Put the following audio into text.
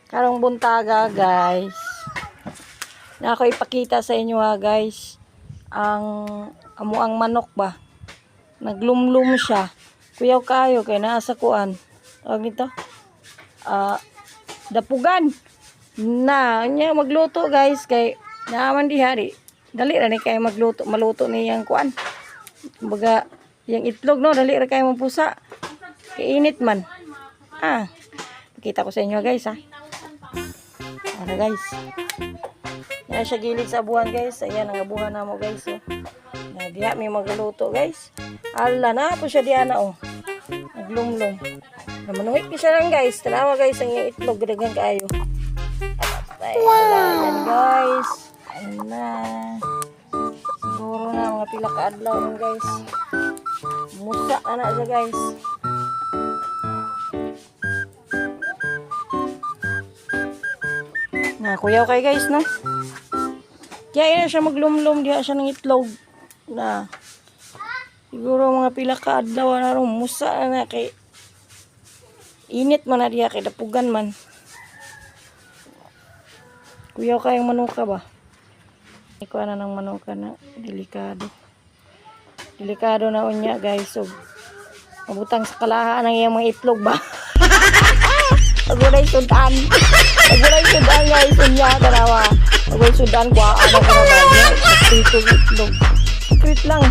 Karong buntaga guys. Na ako ipakita sa inyo ha guys. Ang manok ba. Naglumlum siya. Kuyaw kayo kay naa sa kuan. Tawag nito. Dapugan. Na nya magluto guys kay naaman di hari. Dali ra ni kay maluto ni yang kuan. Kumbaga yang itlog no dali ra kay mampusa. Kay init man. Pakita ko sa inyo guys ha. Ano guys. Yan siya gilid sa abuhan guys. Ayan ang abuhan na mo guys. Oh. Na diha may magluto guys. Ala na po siya diyan oh. Naglumlum. Namanuhit ni siya lang guys. Tanawa guys ang itlog dagang kaayo. Wow. Ayan guys. Ayan na. Siguro na mga pila ka adlaw guys. Musa na siya guys. Na kuyaw kay guys no. Kaya ina siya maglumlum diha siya ng itlog na siguro mga pila ka adlaw na ron musa na kay init man na diha kay dapugan man. Kuyaw kay ang manuka ba? Ikaw na ng manuka na delikado. Delikado na unya guys. So mabutang sa kalahaan ang iyang mga itlog ba? Pagulay sudan. Pagulay sudan guys. Unya tarawa. Pagulay sudan ko. Ano ko na ba? Secret lang.